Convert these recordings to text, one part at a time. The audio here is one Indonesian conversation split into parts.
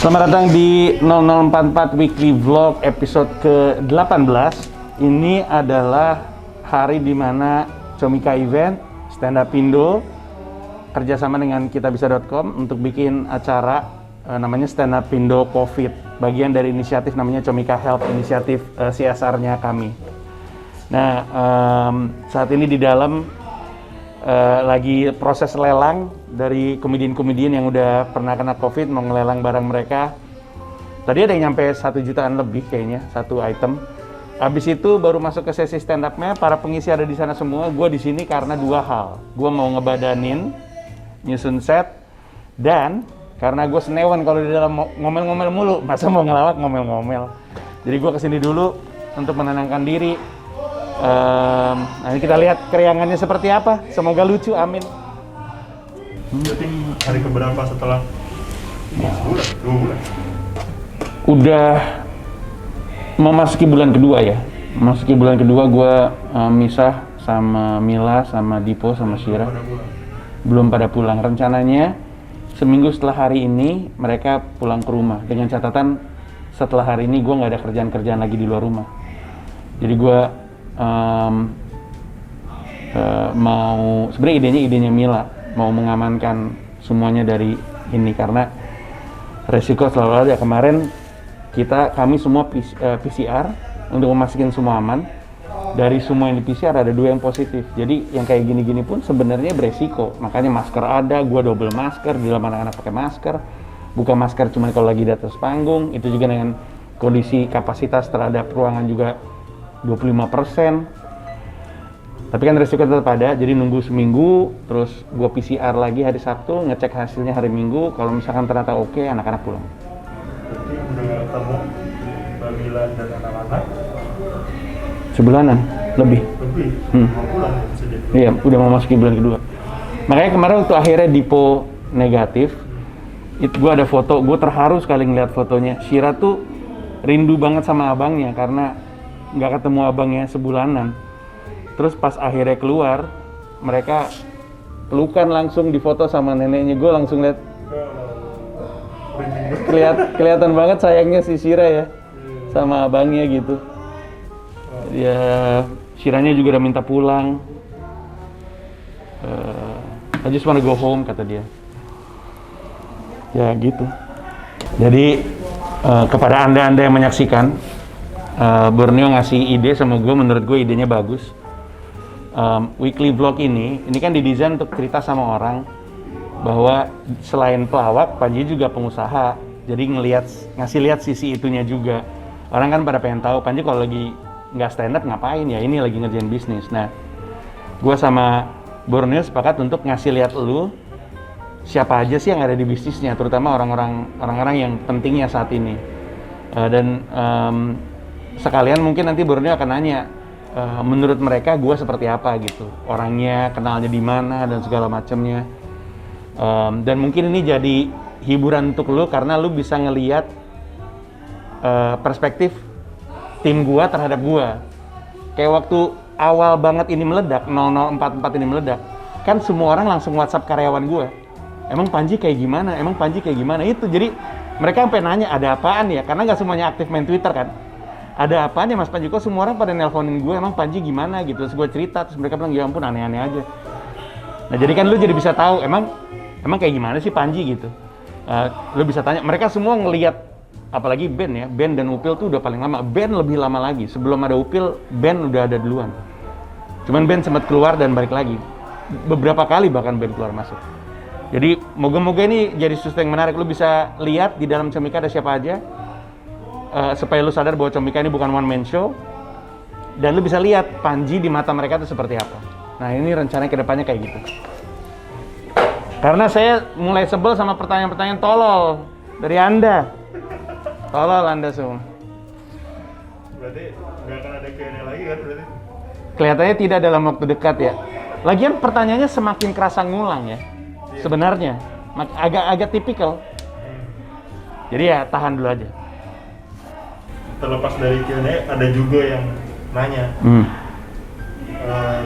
Selamat datang di 0044 Weekly Vlog episode ke-18. Ini adalah hari dimana Comika Event, Stand Up Indo, kerjasama dengan kitabisa.com untuk bikin acara namanya Stand Up Indo COVID. Bagian dari inisiatif namanya Comika Help, inisiatif CSR-nya kami. Nah, saat ini di dalam lagi proses lelang dari komedian-komedian yang udah pernah kena COVID, mau ngelelang barang mereka. Tadi ada yang nyampe 1 jutaan lebih kayaknya, satu item. Habis itu baru masuk ke sesi stand up-nya, para pengisi ada di sana semua. Gue di sini karena 2 hal. Gue mau ngebadanin, nyusun set, dan karena gue senewan kalau di dalam ngomel-ngomel mulu, masa mau ngelawak ngomel-ngomel. Jadi gue kesini dulu untuk menenangkan diri. Nanti kita lihat keriangannya seperti apa. Semoga lucu, amin. Jadi hari keberapa setelah sebulan, 2 bulan? Udah memasuki bulan kedua ya. Memasuki bulan kedua gue misah sama Mila, sama Dipo, sama Syira. Belum pada pulang. Rencananya seminggu setelah hari ini mereka pulang ke rumah. Dengan catatan setelah hari ini gue nggak ada kerjaan-kerjaan lagi di luar rumah. Jadi gue mau, sebenarnya idenya Mila, mau mengamankan semuanya dari ini karena resiko selalu ada. Kemarin kami semua PCR untuk memastikan semua aman. Dari semua yang di PCR ada 2 yang positif. Jadi yang kayak gini-gini pun sebenarnya beresiko. Makanya masker ada, gua double masker, di dalam anak-anak pakai masker. Buka masker cuma kalau lagi di atas panggung. Itu juga dengan kondisi kapasitas terhadap ruangan juga 25%. Tapi kan resiko tetap ada, jadi nunggu seminggu, terus gua PCR lagi hari Sabtu, ngecek hasilnya hari Minggu. Kalau misalkan ternyata oke, anak-anak pulang. Berarti udah ketemu Mbak Mila dan anak-anak? Sebulanan, lebih. Mau pulang ya bisa jadi? Iya, udah mau masukin bulan kedua. Makanya kemarin waktu akhirnya Dipo negatif, gua ada foto, gua terharu sekali ngeliat fotonya. Syira tuh rindu banget sama abangnya karena nggak ketemu abangnya sebulanan. Terus pas akhirnya keluar, mereka pelukan langsung difoto sama neneknya. Gue langsung lihat kelihatan banget sayangnya si Syira ya sama abangnya gitu. Ya, Syiranya juga udah minta pulang. I just wanna go home, kata dia. Ya gitu. Jadi kepada anda yang menyaksikan, Borneo ngasih ide sama gue, menurut gue idenya bagus. Weekly vlog ini kan didesain untuk cerita sama orang bahwa selain pelawak, Panji juga pengusaha. Jadi ngasih lihat sisi itunya juga. Orang kan pada pengen tahu Panji kalau lagi nggak stand up ngapain ya, ini lagi ngerjain bisnis. Nah, gue sama Borneo sepakat untuk ngasih lihat lu siapa aja sih yang ada di bisnisnya, terutama orang-orang yang pentingnya saat ini. Dan sekalian mungkin nanti Borneo akan nanya, menurut mereka gue seperti apa gitu, orangnya, kenalnya di mana dan segala macamnya. Dan mungkin ini jadi hiburan untuk lu karena lu bisa ngelihat perspektif tim gue terhadap gue. Kayak waktu awal banget ini meledak, 0044 ini meledak, kan semua orang langsung WhatsApp karyawan gue. Emang Panji kayak gimana? Emang Panji kayak gimana? Itu jadi mereka sampai nanya ada apaan ya? Karena nggak semuanya aktif main Twitter kan. Ada apaan ya Mas Panji? Kok semua orang pada nelponin gue, emang Panji gimana gitu. Terus gue cerita, terus mereka bilang ya ampun aneh-aneh aja. Nah jadi kan lu jadi bisa tahu emang kayak gimana sih Panji gitu. Lu bisa tanya, mereka semua ngelihat, apalagi Ben ya, Ben dan Upil tuh udah paling lama. Ben lebih lama lagi, sebelum ada Upil, Ben udah ada duluan. Cuman Ben sempat keluar dan balik lagi. Beberapa kali bahkan Ben keluar masuk. Jadi moga-moga ini jadi sesuatu yang menarik. Lu bisa lihat di dalam Comika ada siapa aja. Supaya lu sadar bahwa Comika ini bukan one man show, dan lu bisa lihat Panji di mata mereka itu seperti apa. Nah ini rencananya kedepannya kayak gitu. Karena saya mulai sebel sama pertanyaan-pertanyaan tolol dari anda. Tolol anda semua. Berarti nggak akan ada Q&A lagi kan berarti? Kelihatannya tidak dalam waktu dekat ya. Lagian pertanyaannya semakin kerasa ngulang ya. Sebenarnya agak tipikal. Jadi ya tahan dulu aja. Terlepas dari Q&A, ada juga yang nanya,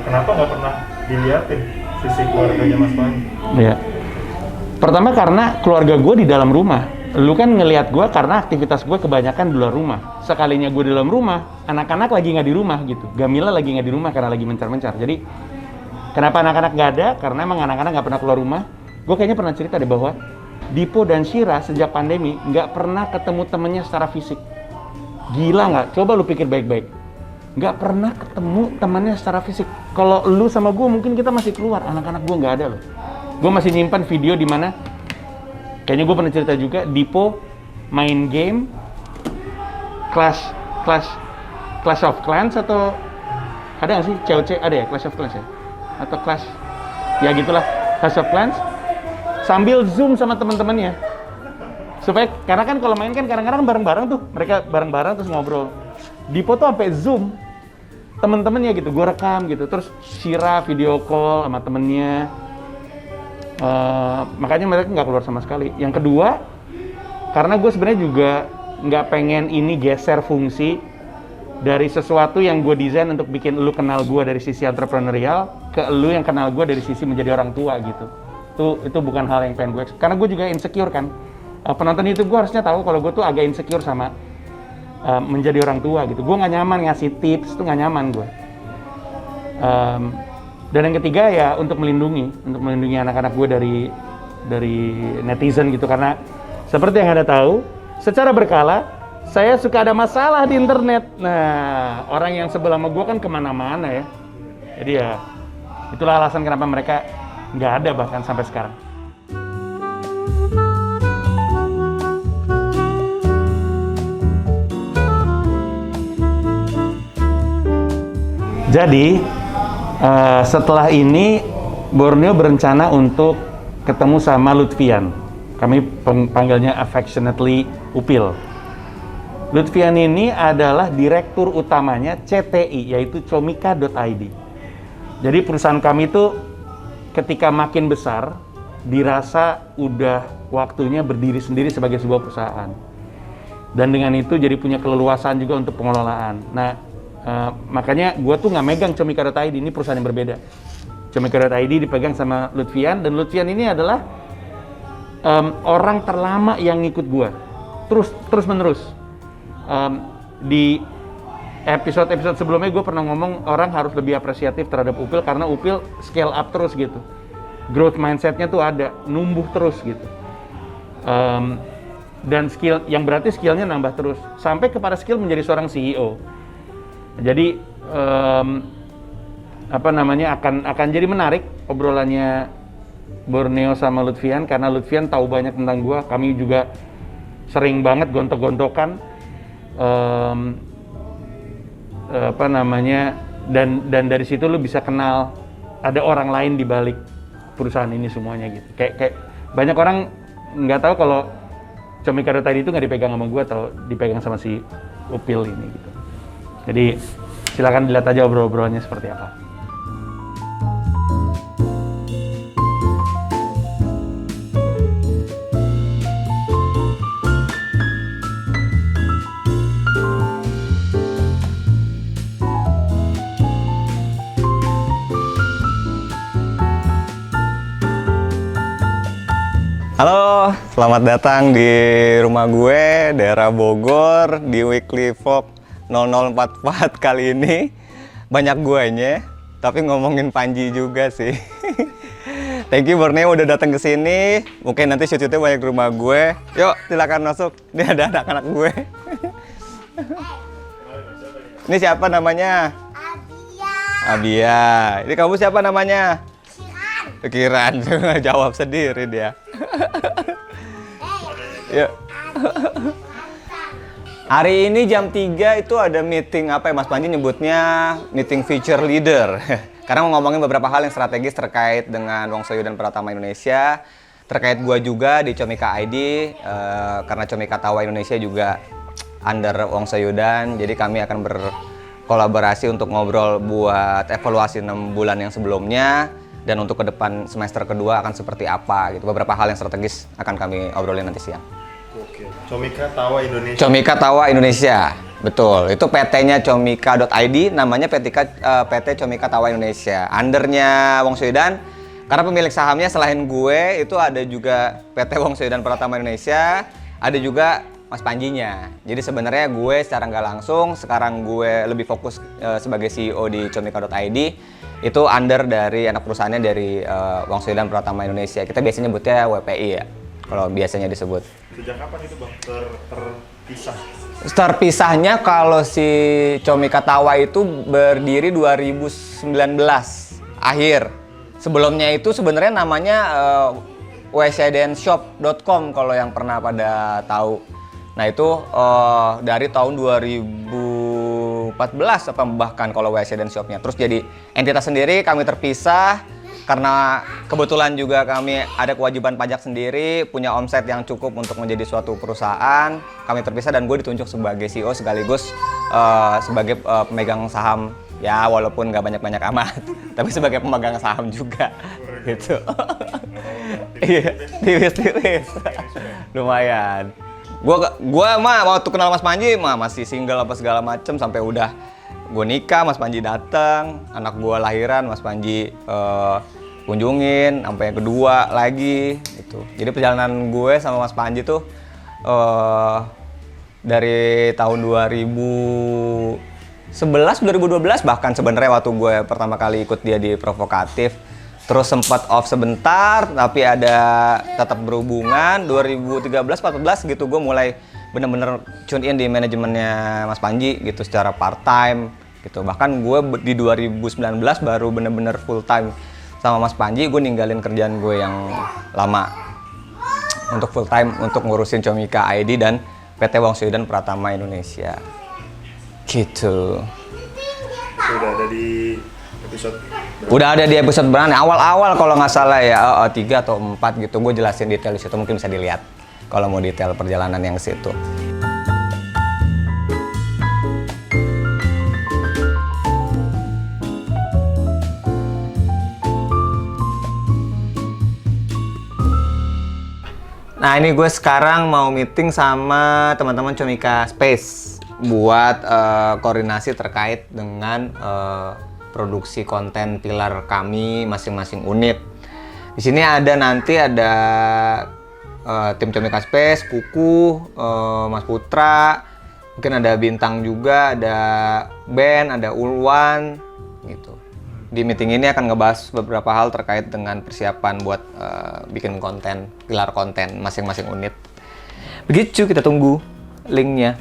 kenapa nggak pernah diliatin sisi keluarganya Mas Panji? Iya. Pertama karena keluarga gue di dalam rumah. lu kan ngelihat gue karena aktivitas gue kebanyakan di luar rumah. Sekalinya gue di dalam rumah, anak-anak lagi nggak di rumah gitu. Gamila lagi nggak di rumah karena lagi mencar-mencar. Jadi kenapa anak-anak nggak ada? Karena emang anak-anak nggak pernah keluar rumah. Gue kayaknya pernah cerita deh bahwa Dipo dan Shira sejak pandemi nggak pernah ketemu temennya secara fisik. Gila nggak? Coba lu pikir baik-baik. Nggak pernah ketemu temannya secara fisik. Kalau lu sama gue mungkin kita masih keluar, anak-anak gue nggak ada loh. Gue masih nyimpan video di mana kayaknya gue pernah cerita juga, Dipo main game Clash of Clans atau ada nggak sih? COC ada ya? Clash of Clans ya? Atau Clash ya gitulah, Clash of Clans sambil zoom sama teman-temannya supaya karena kan kalau main kan kadang-kadang bareng-bareng tuh mereka bareng-bareng terus ngobrol. Dipo tuh sampai zoom temen-temennya gitu, gue rekam gitu, terus Shira video call sama temennya. Makanya mereka nggak keluar sama sekali. Yang kedua, karena gue sebenarnya juga nggak pengen ini geser fungsi dari sesuatu yang gue desain untuk bikin lu kenal gue dari sisi entrepreneurial ke lu yang kenal gue dari sisi menjadi orang tua gitu. Itu bukan hal yang pengen gue, karena gue juga insecure kan. Penonton YouTube gue harusnya tahu kalau gue tuh agak insecure sama menjadi orang tua gitu. Gue nggak nyaman ngasih tips, tuh nggak nyaman gue. Dan yang ketiga ya untuk melindungi anak-anak gue dari netizen gitu, karena seperti yang Anda tahu, secara berkala saya suka ada masalah di internet. Nah, orang yang sebelah sama gue kan kemana-mana ya. Jadi ya itulah alasan kenapa mereka nggak ada bahkan sampai sekarang. Jadi setelah ini Borneo berencana untuk ketemu sama Lutfian. Kami panggilnya affectionately Upil. Lutfian ini adalah direktur utamanya CTI, yaitu comika.id. Jadi perusahaan kami itu ketika makin besar dirasa udah waktunya berdiri sendiri sebagai sebuah perusahaan. Dan dengan itu jadi punya keleluasaan juga untuk pengelolaan. Nah, makanya gue tuh nggak megang comika.id, ini perusahaan yang berbeda. Comika.id dipegang sama Lutfian, dan Lutfian ini adalah orang terlama yang ngikut gue terus menerus. Di episode sebelumnya gue pernah ngomong orang harus lebih apresiatif terhadap Upil karena Upil scale up terus gitu, growth mindsetnya tuh ada, numbuh terus gitu. Dan skill yang berarti skillnya nambah terus sampai kepada skill menjadi seorang CEO. Jadi akan jadi menarik obrolannya Borneo sama Lutfian karena Lutfian tahu banyak tentang gua. Kami juga sering banget gontok-gontokan dan dari situ lu bisa kenal ada orang lain di balik perusahaan ini semuanya gitu. Kayak banyak orang nggak tahu kalau comika.id itu nggak dipegang sama gua atau dipegang sama si Upil ini gitu. Jadi silakan dilihat aja obrol-obrolannya seperti apa. Halo, selamat datang di rumah gue, daerah Bogor, di Weekly Vlog 0044 kali ini. Banyak guanya, tapi ngomongin Panji juga sih. Thank you Borneo udah datang ke sini. Mungkin nanti shoot-shootnya banyak di rumah gue. Yuk, silakan masuk. Ini ada anak-anak gue. Ini siapa namanya? Abia. Ini kamu siapa namanya? Pikiran, jawab sendiri dia. Yuk. Hari ini jam 3 itu ada meeting apa ya Mas Panji nyebutnya meeting future leader. Karena mau ngomongin beberapa hal yang strategis terkait dengan Wong Soyou dan Pratama Indonesia. Terkait gua juga di Comika ID, karena Comika Tawa Indonesia juga under Wong Soyou dan jadi kami akan berkolaborasi untuk ngobrol buat evaluasi 6 bulan yang sebelumnya. Dan untuk ke depan semester kedua akan seperti apa gitu. Beberapa hal yang strategis akan kami obrolin nanti siang. Oke. Comika Tawa Indonesia. Comika Tawa Indonesia. Betul. Itu PT-nya comika.id, namanya PT Comika Tawa Indonesia. Undernya Wong Soyou dan karena pemilik sahamnya selain gue itu ada juga PT Wong Soyou dan Pratama Indonesia, ada juga Mas Panjinya. Jadi sebenarnya gue secara nggak langsung sekarang gue lebih fokus sebagai CEO di comika.id itu under dari anak perusahaannya dari Wong Soyo dan Pratama Indonesia. Kita biasanya nyebutnya WPI ya, kalau biasanya disebut. Sejak kapan itu bang terpisah? Terpisahnya kalau si Comika Tawa itu berdiri 2019 akhir. Sebelumnya itu sebenarnya namanya wcdnshop.com kalau yang pernah pada tahu. Nah itu dari tahun 2014 apa bahkan kalau WCDN Shop-nya. Terus jadi entitas sendiri, kami terpisah karena kebetulan juga kami ada kewajiban pajak sendiri, punya omset yang cukup untuk menjadi suatu perusahaan. Kami terpisah dan gue ditunjuk sebagai CEO sekaligus sebagai pemegang saham. Ya walaupun nggak banyak-banyak amat, tapi sebagai pemegang saham juga gitu. Iya, tipis-tipis. Lumayan. Gua mah waktu kenal Mas Panji masih single apa segala macem sampai udah gue nikah, Mas Panji datang, anak gua lahiran, Mas Panji kunjungin, sampai yang kedua lagi gitu. Jadi perjalanan gue sama Mas Panji tuh dari tahun 2011 2012 bahkan sebenarnya waktu gue pertama kali ikut dia di Provokatif. Terus sempat off sebentar, tapi ada tetap berhubungan. 2013-14 gitu gue mulai bener-bener tune in di manajemennya Mas Panji gitu secara part time gitu. Bahkan gue di 2019 baru bener-bener full time sama Mas Panji. Gue ninggalin kerjaan gue yang lama untuk full time untuk ngurusin Comika ID dan PT Wong Soyo dan Pratama Indonesia. Gitu. Itu udah ada di episode Udah ada di episode berapa? Awal-awal kalau nggak salah ya 3 atau 4 gitu. Gue jelasin detail di situ, mungkin bisa dilihat kalau mau detail perjalanan yang ke situ. Nah ini gue sekarang mau meeting sama teman-teman Comika Space buat koordinasi terkait dengan produksi konten pilar kami masing-masing unit. Di sini ada tim Comika Space, Kuku, Mas Putra, mungkin ada Bintang juga, ada Ben, ada Ulwan, gitu. Di meeting ini akan ngebahas beberapa hal terkait dengan persiapan buat bikin konten, pilar konten masing-masing unit. Begitu, kita tunggu linknya.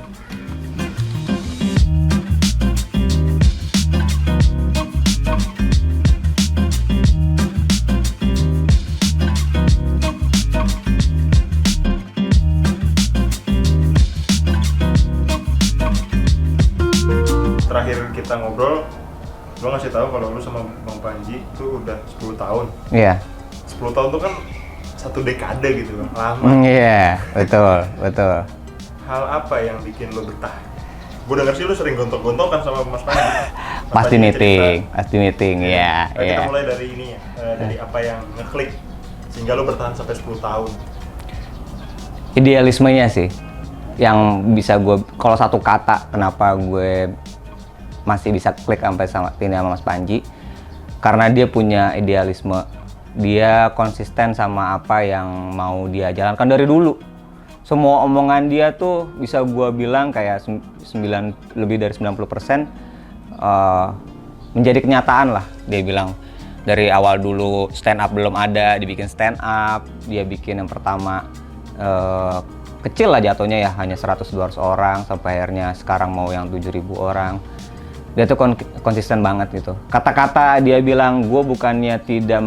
terakhir kita ngobrol, lo ngasih tahu kalau lo sama Bang Panji itu udah 10 tahun. Iya. 10 tahun tuh kan satu dekade gitu kan, lama. Iya, betul. Hal apa yang bikin lo betah? Gue denger sih lo sering gontok-gontokan sama Mas Panji. Pasti meeting, ya. Nah, kita mulai dari ini ya, dari apa yang ngeklik sehingga lo bertahan sampai 10 tahun. Idealismenya sih yang bisa gue, kalau satu kata kenapa gue masih bisa klik sampai sama Mas Panji, karena dia punya idealisme, dia konsisten sama apa yang mau dia jalankan dari dulu. Semua omongan dia tuh bisa gue bilang kayak lebih dari 90% menjadi kenyataan lah. Dia bilang dari awal dulu stand up belum ada, dibikin stand up, dia bikin yang pertama kecil lah jatuhnya ya, hanya 100-200 orang, sampai akhirnya sekarang mau yang 7.000 orang. Dia tuh konsisten banget gitu. Kata-kata dia bilang, gue bukannya tidak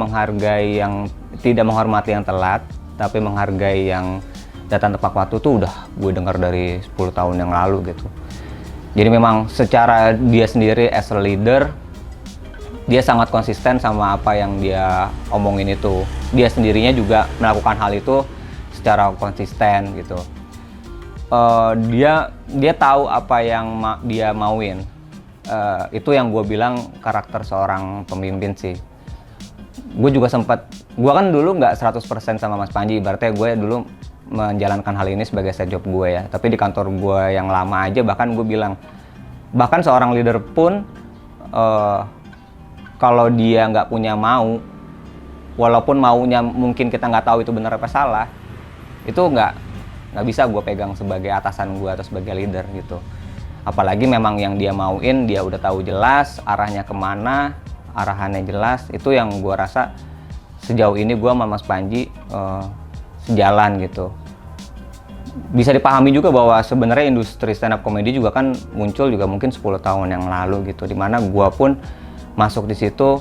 menghormati yang telat, tapi menghargai yang datang tepat waktu tuh udah gue dengar dari 10 tahun yang lalu gitu. Jadi memang secara dia sendiri as a leader, dia sangat konsisten sama apa yang dia omongin itu. Dia sendirinya juga melakukan hal itu secara konsisten gitu. Dia tahu apa yang dia mauin. Itu yang gue bilang karakter seorang pemimpin sih. Gue juga gue kan dulu nggak 100% sama Mas Panji, ibaratnya gue dulu menjalankan hal ini sebagai side job gue ya. Tapi di kantor gue yang lama aja bahkan gue bilang, bahkan seorang leader pun kalau dia nggak punya mau, walaupun maunya mungkin kita nggak tahu itu benar apa salah, itu nggak bisa gue pegang sebagai atasan gue atau sebagai leader gitu. Apalagi memang yang dia mauin, dia udah tahu jelas arahnya kemana, arahannya jelas. Itu yang gue rasa sejauh ini gue sama Mas Panji sejalan gitu. Bisa dipahami juga bahwa sebenarnya industri stand up comedy juga kan muncul juga mungkin 10 tahun yang lalu gitu, dimana gue pun masuk di situ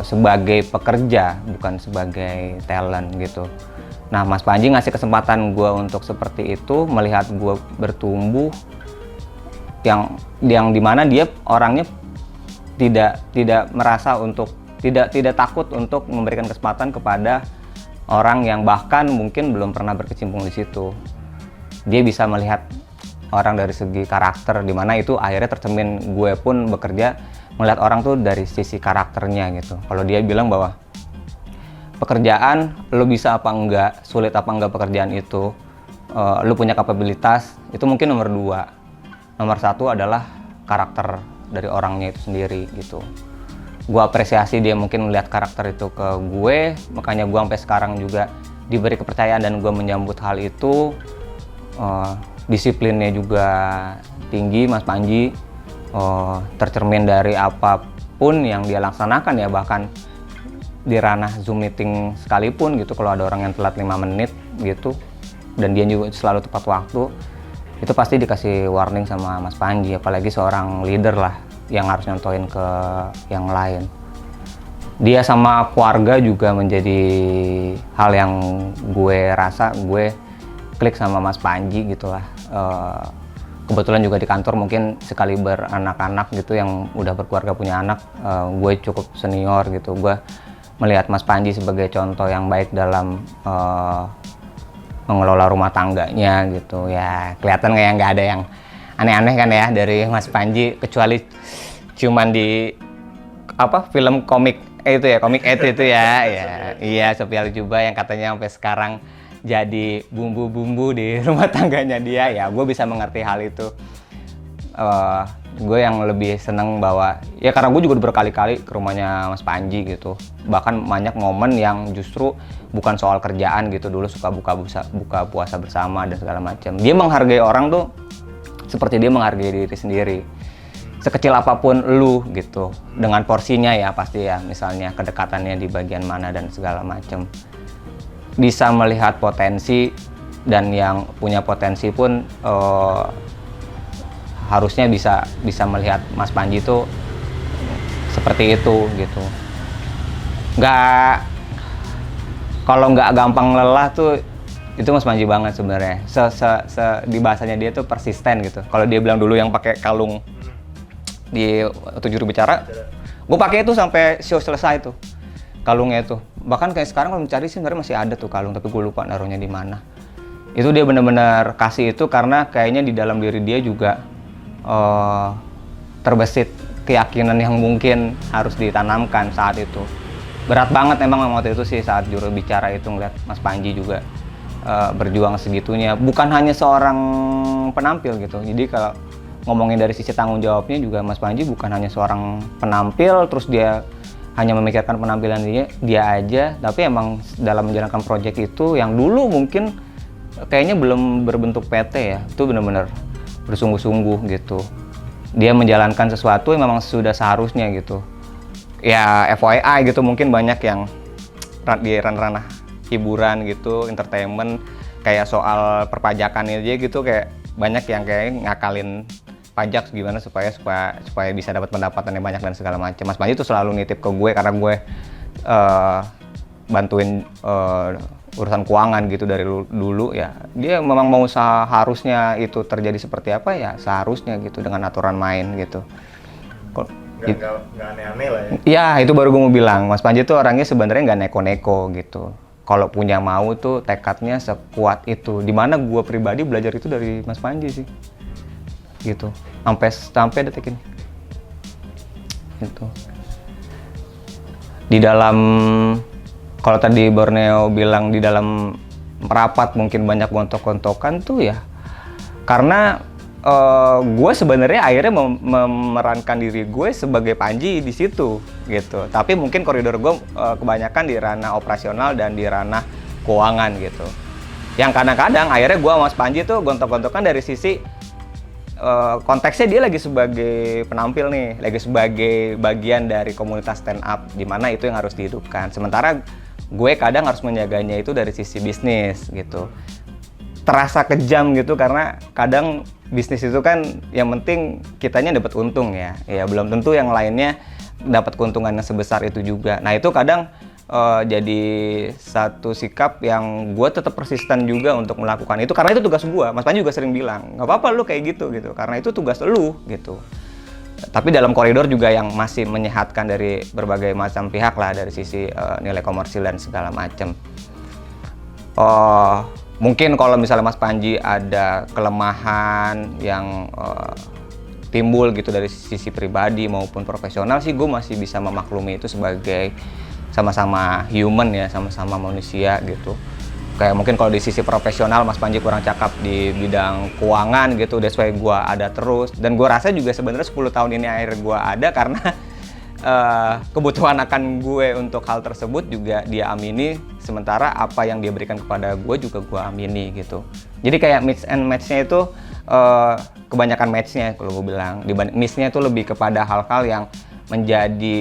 sebagai pekerja, bukan sebagai talent gitu. Nah, Mas Panji ngasih kesempatan gue untuk seperti itu, melihat gue bertumbuh, yang dimana dia orangnya tidak merasa untuk tidak takut untuk memberikan kesempatan kepada orang yang bahkan mungkin belum pernah berkecimpung di situ. Dia bisa melihat orang dari segi karakter, dimana itu akhirnya tercermin gue pun bekerja melihat orang tuh dari sisi karakternya gitu. Kalau dia bilang bahwa pekerjaan lo bisa apa enggak, sulit apa enggak pekerjaan itu, lo punya kapabilitas, itu mungkin nomor 2. Nomor 1 adalah karakter dari orangnya itu sendiri gitu. Gue apresiasi dia mungkin melihat karakter itu ke gue, makanya gue sampai sekarang juga diberi kepercayaan dan gue menyambut hal itu. Disiplinnya juga tinggi Mas Panji, tercermin dari apapun yang dia laksanakan ya, bahkan di ranah Zoom meeting sekalipun gitu, kalau ada orang yang telat 5 menit gitu dan dia juga selalu tepat waktu, itu pasti dikasih warning sama Mas Panji, apalagi seorang leader lah yang harus nyontohin ke yang lain. Dia sama keluarga juga menjadi hal yang gue rasa gue klik sama Mas Panji gitulah. Kebetulan juga di kantor mungkin sekali beranak-anak gitu yang udah berkeluarga punya anak, gue cukup senior gitu. Gue melihat Mas Panji sebagai contoh yang baik dalam mengelola rumah tangganya gitu ya. Kelihatan kayak nggak ada yang aneh-aneh kan ya dari Mas Panji, kecuali cuman di film komik itu ya, komik itu ya. Iya, Sophia Latjuba yang katanya sampai sekarang jadi bumbu-bumbu di rumah tangganya dia, ya gue bisa mengerti hal itu. Gue yang lebih seneng bahwa ya karena gue juga udah berkali-kali ke rumahnya Mas Panji gitu, bahkan banyak momen yang justru bukan soal kerjaan gitu. Dulu suka buka puasa bersama dan segala macam. Dia menghargai orang tuh seperti dia menghargai diri sendiri, sekecil apapun lu gitu, dengan porsinya ya pasti ya, misalnya kedekatannya di bagian mana dan segala macam. Bisa melihat potensi, dan yang punya potensi pun harusnya bisa melihat Mas Panji itu seperti itu gitu. Kalau nggak gampang lelah tuh itu Mas Panji banget sebenarnya. Di bahasanya dia tuh persisten gitu. Kalau dia bilang dulu yang pakai kalung di 7 juru bicara, gue pakai itu sampai show selesai tuh kalungnya itu. Bahkan kayak sekarang kalau mencari sih sebenarnya masih ada tuh kalung, tapi gue lupa naruhnya di mana. Itu dia benar-benar kasih itu karena kayaknya di dalam diri dia juga terbesit keyakinan yang mungkin harus ditanamkan saat itu. Berat banget emang waktu itu sih saat juru bicara itu ngeliat Mas Panji juga berjuang segitunya. Bukan hanya seorang penampil gitu. Jadi kalau ngomongin dari sisi tanggung jawabnya juga, Mas Panji bukan hanya seorang penampil terus dia hanya memikirkan penampilan dia aja, tapi emang dalam menjalankan proyek itu yang dulu mungkin kayaknya belum berbentuk PT ya, itu benar-benar bersungguh-sungguh gitu. Dia menjalankan sesuatu yang memang sudah seharusnya gitu. Ya FYI gitu, mungkin banyak yang di ranah hiburan gitu, entertainment, kayak soal perpajakan aja gitu, kayak banyak yang kayak ngakalin pajak gimana supaya bisa dapat pendapatan yang banyak dan segala macam. Mas Panji itu selalu nitip ke gue karena gue bantuin urusan keuangan gitu dari dulu ya. Dia memang mau seharusnya itu terjadi seperti apa ya, seharusnya gitu dengan aturan main gitu. Nggak aneh-aneh lah ya. Ya itu baru gue mau bilang, Mas Panji tuh orangnya sebenarnya nggak neko-neko gitu. Kalau punya mau tuh tekadnya sekuat itu. Dimana gue pribadi belajar itu dari Mas Panji sih. Gitu sampai detik ini gitu. Di dalam, kalau tadi Borneo bilang di dalam rapat mungkin banyak gontok-gontokan tuh ya karena gue sebenarnya akhirnya memerankan diri gue sebagai Panji di situ gitu, tapi mungkin koridor gue kebanyakan di ranah operasional dan di ranah keuangan gitu. Yang kadang-kadang akhirnya gue sama Mas Panji tuh gontok-gontokan dari sisi konteksnya dia lagi sebagai penampil nih, lagi sebagai bagian dari komunitas stand up, di mana itu yang harus dihidupkan. Sementara gue kadang harus menjaganya itu dari sisi bisnis gitu. Terasa kejam gitu karena kadang bisnis itu kan yang penting kitanya dapat untung ya belum tentu yang lainnya dapat keuntungan yang sebesar itu juga. Nah itu kadang jadi satu sikap yang gue tetap persisten juga untuk melakukan itu karena itu tugas gue. Mas Panji juga sering bilang nggak apa-apa lu kayak gitu karena itu tugas lu gitu. Tapi dalam koridor juga yang masih menyehatkan dari berbagai macam pihak lah, dari sisi nilai komersil dan segala macam. Mungkin kalau misalnya Mas Panji ada kelemahan yang timbul gitu dari sisi pribadi maupun profesional sih, gue masih bisa memaklumi itu sebagai sama-sama human ya, sama-sama manusia gitu. Kayak mungkin kalau di sisi profesional Mas Panji kurang cakap di bidang keuangan gitu, that's why gue ada terus. Dan gue rasa juga sebenarnya 10 tahun ini akhirnya gue ada karena kebutuhan akan gue untuk hal tersebut juga dia amini, sementara apa yang dia berikan kepada gue juga gue amini gitu. Jadi kayak mix and match-nya itu kebanyakan match-nya kalau gue bilang, miss-nya itu lebih kepada hal-hal yang menjadi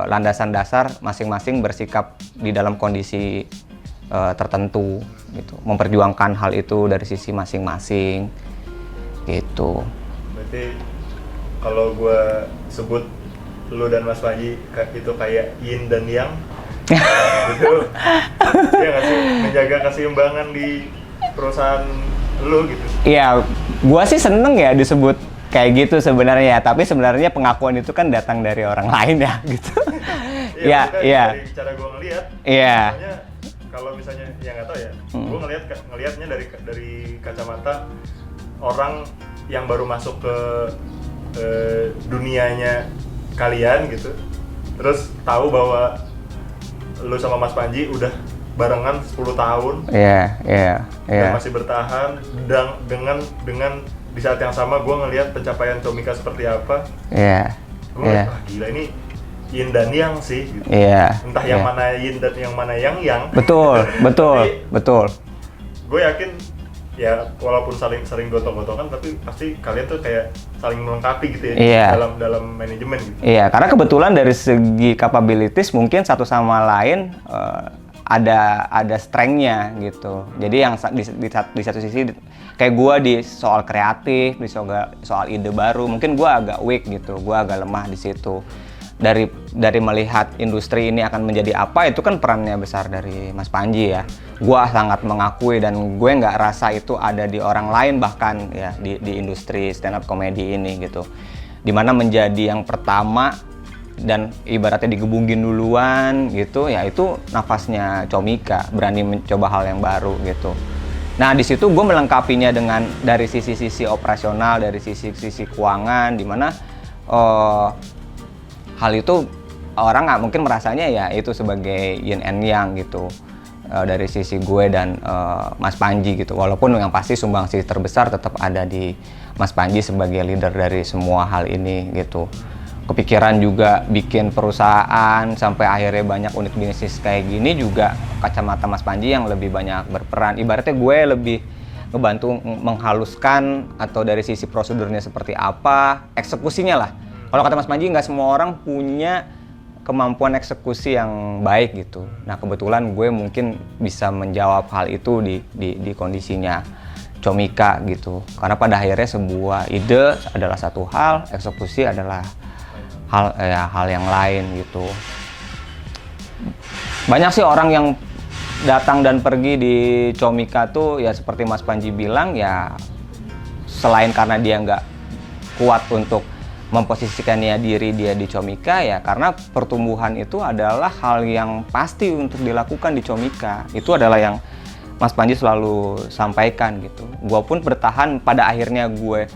landasan dasar masing-masing bersikap di dalam kondisi tertentu gitu, memperjuangkan hal itu dari sisi masing-masing gitu. Berarti kalau gue sebut lu dan Mas Panji itu kayak yin dan yang gitu, ya nggak sih, menjaga keseimbangan di perusahaan lu gitu. Iya, gua sih seneng ya disebut kayak gitu sebenarnya, tapi sebenarnya pengakuan itu kan datang dari orang lain ya gitu. Iya, iya. Dari cara gua ngelihat, iya. Kalau misalnya ya nggak tahu ya, gua ngelihatnya dari kacamata orang yang baru masuk ke dunianya kalian gitu, terus tahu bahwa lu sama Mas Panji udah barengan 10 tahun, dan masih bertahan, dan dengan di saat yang sama gue ngelihat pencapaian Comika seperti apa, gue gila ini yin dan yang sih, gitu. Entah yang mana yin dan yang mana yang. Betul. Gue yakin ya walaupun sering gotong-gotongan, tapi pasti kalian tuh kayak saling melengkapi gitu ya dalam manajemen gitu. Iya, karena kebetulan dari segi capabilities mungkin satu sama lain ada strength-nya gitu. Jadi yang di satu sisi kayak gue di soal kreatif, di soal ide baru, mungkin gue agak weak gitu, gue agak lemah di situ. Dari melihat industri ini akan menjadi apa, itu kan perannya besar dari Mas Panji ya. Gue sangat mengakui dan gue nggak rasa itu ada di orang lain bahkan ya di industri stand up comedy ini gitu. Dimana menjadi yang pertama dan ibaratnya digebungin duluan gitu, ya itu nafasnya Comika, berani mencoba hal yang baru gitu. Nah di situ gue melengkapinya dengan dari sisi operasional, dari sisi keuangan, dimana hal itu orang nggak mungkin merasanya ya itu sebagai yin and yang gitu dari sisi gue dan Mas Panji gitu. Walaupun yang pasti sumbangsi terbesar tetap ada di Mas Panji sebagai leader dari semua hal ini gitu. Kepikiran juga bikin perusahaan sampai akhirnya banyak unit bisnis kayak gini juga kacamata Mas Panji yang lebih banyak berperan. Ibaratnya gue lebih ngebantu menghaluskan atau dari sisi prosedurnya seperti apa, eksekusinya lah. Kalau kata Mas Panji, nggak semua orang punya kemampuan eksekusi yang baik gitu. Nah kebetulan gue mungkin bisa menjawab hal itu di kondisinya Comika gitu. Karena pada akhirnya sebuah ide adalah satu hal, eksekusi adalah hal yang lain gitu. Banyak sih orang yang datang dan pergi di Comika tuh ya seperti Mas Panji bilang ya, selain karena dia nggak kuat untuk memposisikannya diri dia di Comika ya karena pertumbuhan itu adalah hal yang pasti untuk dilakukan di Comika. Itu adalah yang Mas Panji selalu sampaikan gitu. Gue pun bertahan pada akhirnya gue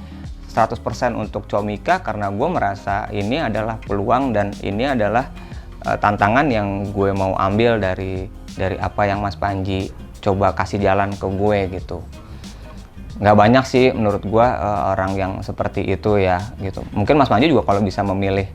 100% untuk Comika karena gue merasa ini adalah peluang dan ini adalah tantangan yang gue mau ambil dari apa yang Mas Panji coba kasih jalan ke gue gitu. Nggak banyak sih menurut gue orang yang seperti itu ya gitu. Mungkin Mas Panji juga kalau bisa memilih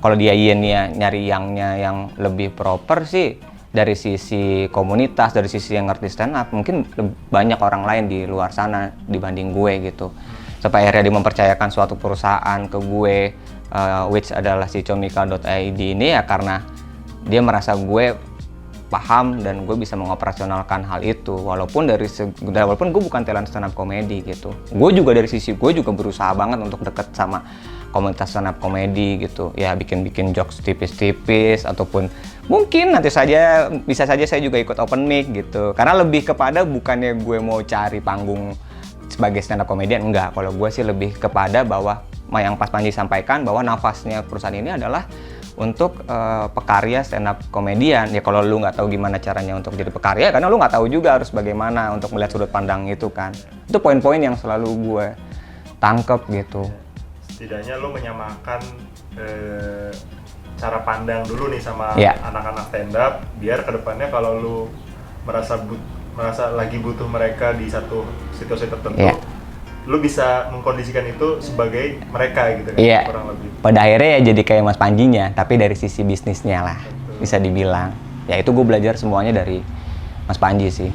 kalau dia yin ya nyari yangnya yang lebih proper sih dari sisi komunitas, dari sisi yang ngerti stand up, mungkin banyak orang lain di luar sana dibanding gue gitu. Sampai akhirnya dia mempercayakan suatu perusahaan ke gue, which adalah si comika.id ini ya karena dia merasa gue paham dan gue bisa mengoperasionalkan hal itu. Walaupun gue bukan talent stand up comedy gitu. Gue juga dari sisi gue juga berusaha banget untuk deket sama komunitas stand up comedy gitu. Ya bikin jokes tipis-tipis ataupun mungkin nanti saja bisa saja saya juga ikut open mic gitu. Karena lebih kepada bukannya gue mau cari panggung sebagai stand up comedian, enggak. Kalau gue sih lebih kepada bahwa yang Mas Panji sampaikan bahwa nafasnya perusahaan ini adalah untuk pekarya stand up komedian. Ya kalau lu nggak tahu gimana caranya untuk jadi pekarya, karena lu nggak tahu juga harus bagaimana untuk melihat sudut pandang itu kan. Itu poin-poin yang selalu gue tangkep gitu. Setidaknya lu menyamakan cara pandang dulu nih sama anak-anak stand up, biar kedepannya kalau lu merasa lagi butuh mereka di satu situasi tertentu, lu bisa mengkondisikan itu sebagai mereka gitu kan, kurang lebih. Pada akhirnya ya jadi kayak Mas Panjinya, tapi dari sisi bisnisnya lah. Betul. Bisa dibilang. Ya itu gue belajar semuanya dari Mas Panji sih.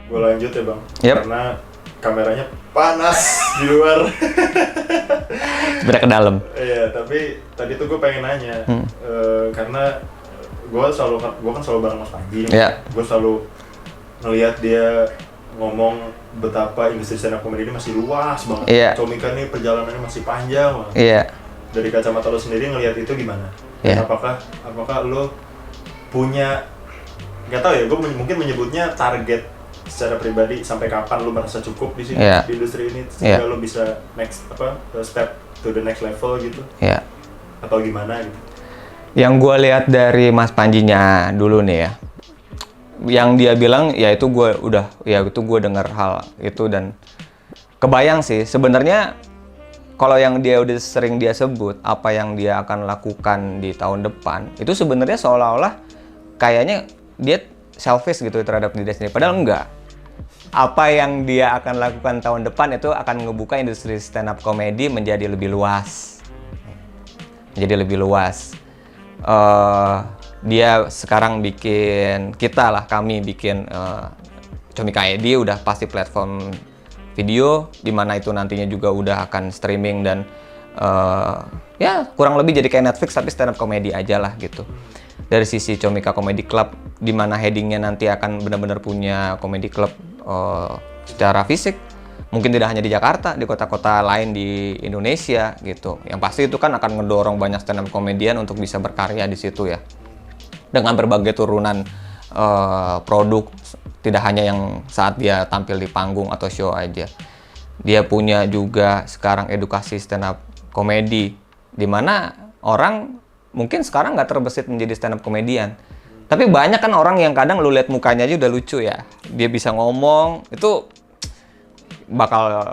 Gue lanjut ya Bang, karena kameranya panas di luar. Sebenarnya ke dalam. Iya, tapi tadi tuh gue pengen nanya, karena gue kan selalu bareng Mas Panji. Gue selalu ngelihat dia ngomong betapa industri stand up comedy ini masih luas banget. Comika nih perjalanannya masih panjang banget. Dari kacamata lo sendiri ngelihat itu gimana? Dan apakah lo punya, nggak tahu ya, gue mungkin menyebutnya target secara pribadi, sampai kapan lu merasa cukup di sini di industri ini sehingga lu bisa step to the next level gitu, atau gimana gitu? Yang gue lihat dari Mas Panjinya dulu nih ya, yang dia bilang ya itu gue dengar hal itu dan kebayang sih sebenarnya kalau yang dia udah sering dia sebut apa yang dia akan lakukan di tahun depan itu sebenarnya seolah-olah kayaknya dia selfish gitu terhadap diri sendiri, padahal enggak. Apa yang dia akan lakukan tahun depan itu akan ngebuka industri stand up comedy menjadi lebih luas. Dia sekarang kami bikin Comika ID udah pasti platform video, di mana itu nantinya juga udah akan streaming dan kurang lebih jadi kayak Netflix tapi stand up comedy aja lah gitu. Dari sisi Comika Comedy Club, di mana headingnya nanti akan benar-benar punya comedy club secara fisik, mungkin tidak hanya di Jakarta, di kota-kota lain di Indonesia gitu. Yang pasti itu kan akan ngedorong banyak stand up comedian untuk bisa berkarya di situ ya, dengan berbagai turunan produk, tidak hanya yang saat dia tampil di panggung atau show aja. Dia punya juga sekarang edukasi stand up comedy, di mana orang mungkin sekarang nggak terbesit menjadi stand up comedian. Tapi banyak kan orang yang kadang lu lihat mukanya aja udah lucu ya. Dia bisa ngomong, itu bakal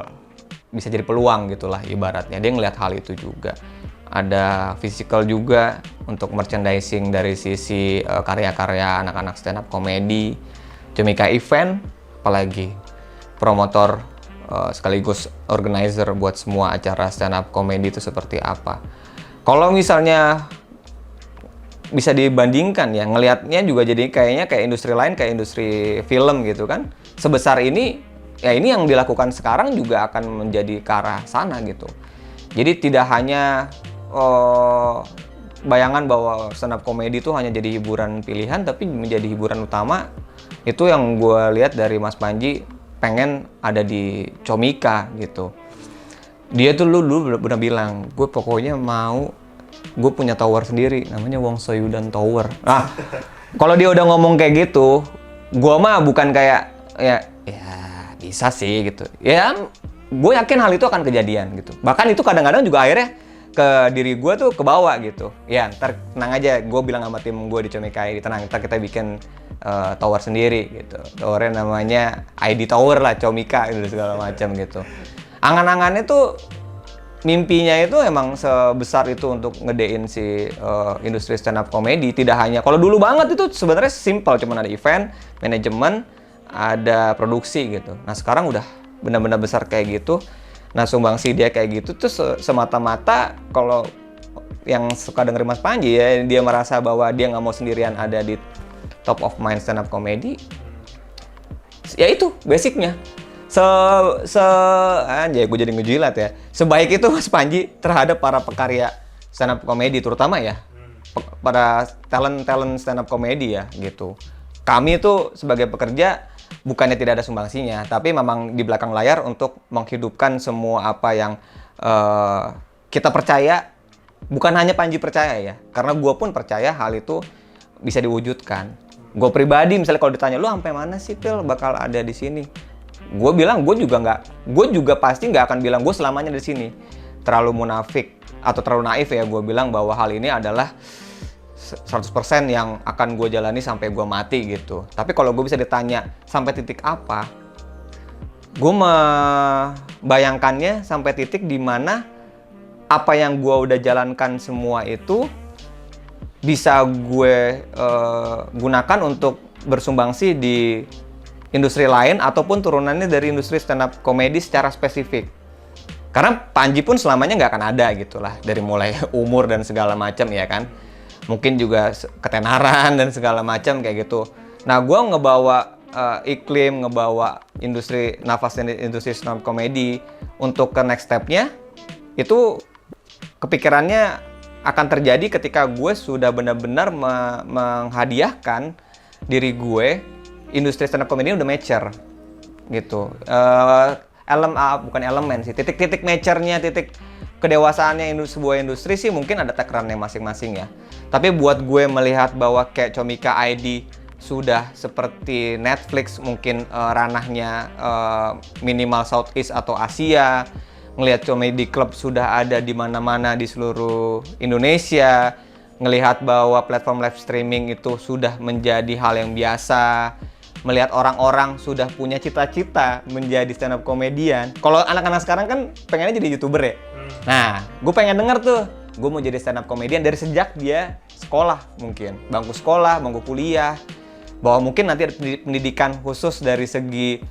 bisa jadi peluang gitulah ibaratnya. Dia ngelihat hal itu juga. Ada physical juga untuk merchandising dari sisi karya-karya anak-anak stand up comedy. Comika event, apalagi promotor sekaligus organizer buat semua acara stand up comedy itu seperti apa. Kalau misalnya bisa dibandingkan ya, ngelihatnya juga jadi kayaknya kayak industri lain, kayak industri film gitu kan. Sebesar ini, ya ini yang dilakukan sekarang juga akan menjadi ke arah sana gitu. Jadi tidak hanya bayangan bahwa stand up comedy itu hanya jadi hiburan pilihan, tapi menjadi hiburan utama. Itu yang gue lihat dari Mas Panji pengen ada di Comika gitu. Dia tuh dulu udah bilang, gue pokoknya gue punya tower sendiri, namanya Wong Soyudan Tower. Nah, kalau dia udah ngomong kayak gitu, gue mah bukan kayak ya bisa sih gitu. Ya, gue yakin hal itu akan kejadian gitu. Bahkan itu kadang-kadang juga akhirnya ke diri gue tuh ke bawah gitu. Ya, ntar tenang aja, gue bilang sama tim gue di Comika ID, tenang, ntar kita bikin tower sendiri gitu. Towernya namanya ID Tower lah, Comika gitu segala macam gitu. Angan-angannya tuh, mimpinya itu emang sebesar itu untuk ngedein si industri stand up comedy. Tidak hanya, kalau dulu banget itu sebenarnya simple, cuman ada event, manajemen, ada produksi gitu. Nah sekarang udah benar-benar besar kayak gitu. Nah sumbangsi dia kayak gitu tuh semata-mata kalau yang suka dengerin Mas Panji ya, dia merasa bahwa dia nggak mau sendirian ada di top of mind stand up comedy. Ya itu basicnya. Anjay gue jadi ngejilat ya. Sebaik itu Mas Panji terhadap para pekarya stand up comedy terutama ya. Pada talent stand up comedy ya gitu. Kami itu sebagai pekerja bukannya tidak ada sumbangsinya, tapi memang di belakang layar untuk menghidupkan semua apa yang kita percaya. Bukan hanya Panji percaya ya, karena gue pun percaya hal itu bisa diwujudkan. Gue pribadi misalnya kalau ditanya, lu sampai mana sih Phil bakal ada di sini? Gue bilang gue juga pasti nggak akan bilang gue selamanya di sini. Terlalu munafik atau terlalu naif ya gue bilang bahwa hal ini adalah 100% yang akan gue jalani sampai gue mati gitu. Tapi kalau gue bisa ditanya sampai titik apa, gue membayangkannya sampai titik di mana apa yang gue udah jalankan semua itu bisa gue gunakan untuk bersumbangsi di industri lain ataupun turunannya dari industri stand up comedy secara spesifik. Karena Panji pun selamanya nggak akan ada gitu lah, dari mulai umur dan segala macam ya kan. Mungkin juga ketenaran dan segala macam kayak gitu. Nah, gue ngebawa iklim, ngebawa nafas industri stand up comedy untuk ke next step-nya, itu kepikirannya akan terjadi ketika gue sudah benar-benar menghadiahkan diri gue, industri stand up comedy udah mature gitu. Bukan elemen sih, titik-titik mature-nya, titik kedewasaannya sebuah industri sih mungkin ada takarannya masing-masing ya. Tapi buat gue melihat bahwa kayak Comika ID sudah seperti Netflix, mungkin ranahnya minimal Southeast atau Asia, ngelihat Comedy Club sudah ada di mana-mana di seluruh Indonesia, ngelihat bahwa platform live streaming itu sudah menjadi hal yang biasa, melihat orang-orang sudah punya cita-cita menjadi stand up comedian. Kalau anak-anak sekarang kan pengennya jadi YouTuber ya. Nah, gue pengen denger tuh, gue mau jadi stand up comedian dari sejak dia sekolah mungkin, bangku sekolah, bangku kuliah, bahwa mungkin nanti ada pendidikan khusus dari segi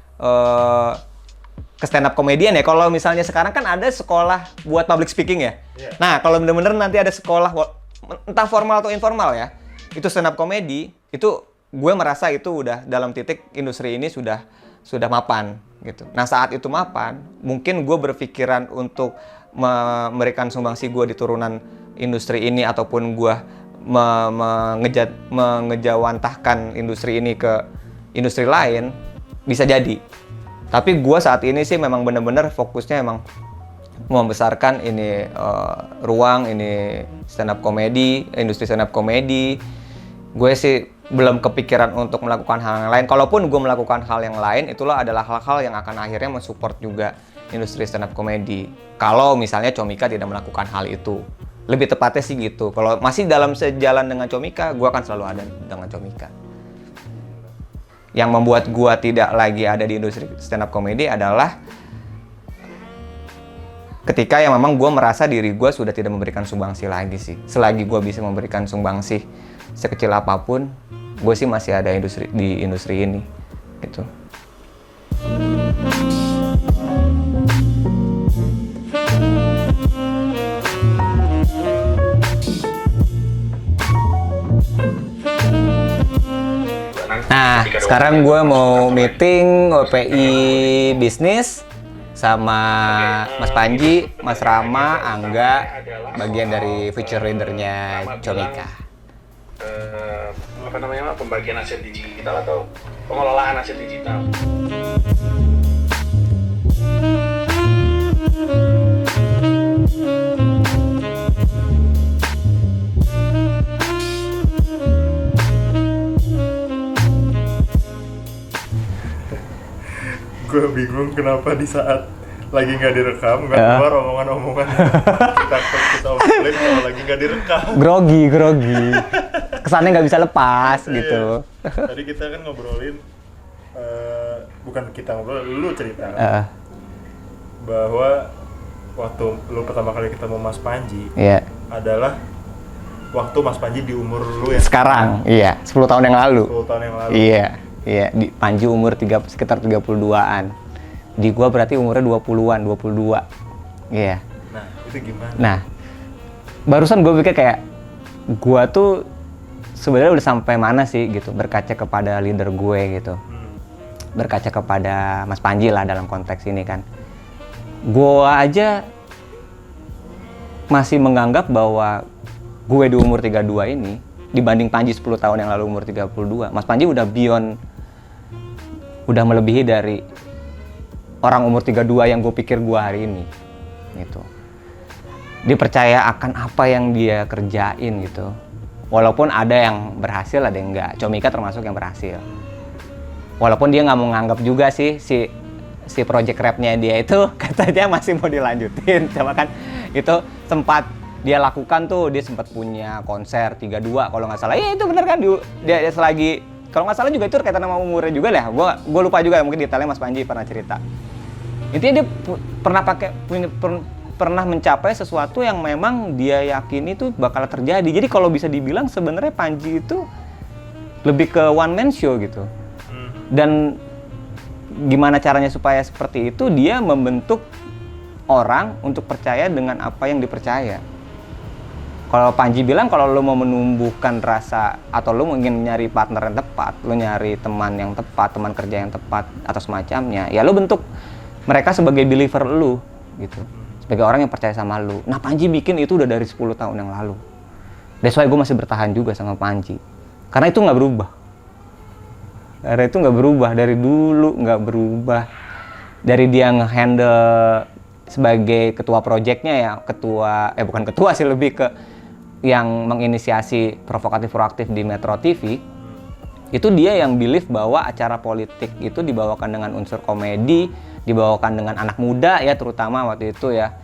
ke stand up comedian ya. Kalau misalnya sekarang kan ada sekolah buat public speaking ya. Yeah. Nah, kalau bener-bener nanti ada sekolah entah formal atau informal ya, itu stand up comedy, itu gue merasa itu udah dalam titik industri ini sudah mapan gitu. Nah, saat itu mapan, mungkin gue berpikiran untuk memberikan sumbangsi gue di turunan industri ini ataupun gue mengejawantahkan industri ini ke industri lain bisa jadi. Tapi gue saat ini sih memang benar-benar fokusnya emang membesarkan ini ruang ini stand up comedy, industri stand up comedy. Gue sih belum kepikiran untuk melakukan hal yang lain. Kalaupun gue melakukan hal yang lain, itulah adalah hal-hal yang akan akhirnya mensupport juga industri stand up comedy. Kalau misalnya Comika tidak melakukan hal itu, lebih tepatnya sih gitu. Kalau masih dalam sejalan dengan Comika, gue akan selalu ada dengan Comika. Yang membuat gue tidak lagi ada di industri stand up comedy adalah ketika yang memang gue merasa diri gue sudah tidak memberikan sumbangsi lagi sih. Selagi gue bisa memberikan sumbangsi sekecil apapun, gue sih masih ada di industri ini gitu. Nah, sekarang gue mau meeting OPI bisnis sama Mas Panji, Mas Rama, Angga, bagian dari future leader-nya Comika. Pembagian aset digital atau pengelolaan aset digital. Gue bingung kenapa di saat lagi nggak direkam nggak keluar omongan-omongan kita obrolin kalau lagi nggak direkam. Grogi kesannya nggak bisa lepas gitu. Tadi kita kan ngobrolin bukan kita ngobrol, lu cerita bahwa waktu lu pertama kali ketemu Mas Panji adalah waktu Mas Panji di umur lu yang sekarang, iya, 10 tahun yang lalu. 10 tahun yang lalu. Iya. Iya, di Panji umur sekitar 32-an. Di gua berarti umurnya 20-an, 22. Iya. Nah, itu gimana? Nah, barusan gue pikir kayak gua tuh sebenarnya udah sampai mana sih gitu, berkaca kepada leader gue gitu. Berkaca kepada Mas Panji lah dalam konteks ini kan. Gua aja masih menganggap bahwa gue di umur 32 ini dibanding Panji 10 tahun yang lalu umur 32, Mas Panji udah beyond, udah melebihi dari orang umur 32 yang gue pikir gue hari ini gitu. Dia percaya akan apa yang dia kerjain gitu, walaupun ada yang berhasil ada yang enggak. Comika termasuk yang berhasil, walaupun dia nggak mau nganggap juga sih si project rapnya dia itu katanya masih mau dilanjutin. Cuma kan itu sempat dia lakukan tuh, dia sempat punya konser 32 kalau nggak salah. Iya itu bener kan, dia selagi kalau nggak salah juga itu kaitan sama umurnya juga lah. Gue lupa juga, mungkin detailnya Mas Panji pernah cerita. Intinya dia pernah mencapai sesuatu yang memang dia yakini itu bakal terjadi. Jadi kalau bisa dibilang sebenarnya Panji itu lebih ke one man show gitu. Dan gimana caranya supaya seperti itu, dia membentuk orang untuk percaya dengan apa yang dipercaya. Kalau Panji bilang kalau lo mau menumbuhkan rasa atau lo ingin nyari partner yang tepat, lo nyari teman yang tepat, teman kerja yang tepat atau semacamnya, ya lo bentuk mereka sebagai believer lo gitu, sebagai orang yang percaya sama lo. Nah Panji bikin itu udah dari 10 tahun yang lalu. That's why gue masih bertahan juga sama Panji, karena itu nggak berubah. Karena itu nggak berubah, dari dulu nggak berubah. Dari dia nge-handle sebagai ketua proyeknya ya, bukan ketua sih, lebih ke yang menginisiasi provokatif-proaktif di Metro TV. Itu dia yang believe bahwa acara politik itu dibawakan dengan unsur komedi, dibawakan dengan anak muda ya, terutama waktu itu ya.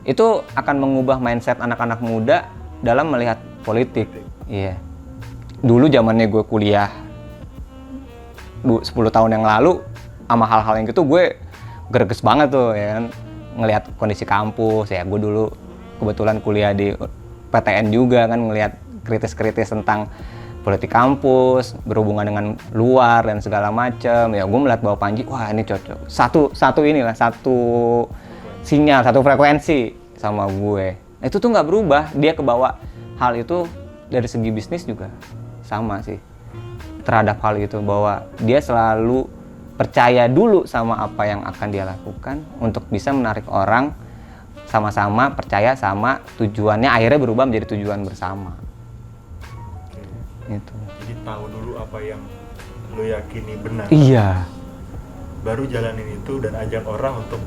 Itu akan mengubah mindset anak-anak muda dalam melihat politik. Iya. Dulu zamannya gue kuliah 10 tahun yang lalu, sama hal-hal yang gitu gue greges banget tuh ya kan, ngelihat kondisi kampus ya. Gue dulu kebetulan kuliah di PTN juga kan, ngelihat kritis-kritis tentang politik kampus, berhubungan dengan luar dan segala macam. Ya gue melihat bahwa Panji, wah ini cocok. Satu sinyal, satu frekuensi sama gue. Itu tuh nggak berubah. Dia kebawa hal itu dari segi bisnis juga sama sih. Terhadap hal itu, bahwa dia selalu percaya dulu sama apa yang akan dia lakukan untuk bisa menarik orang, sama-sama percaya sama tujuannya, akhirnya berubah menjadi tujuan bersama. Itu. Jadi tahu dulu apa yang lo yakini benar. Iya. Baru jalanin itu dan ajak orang untuk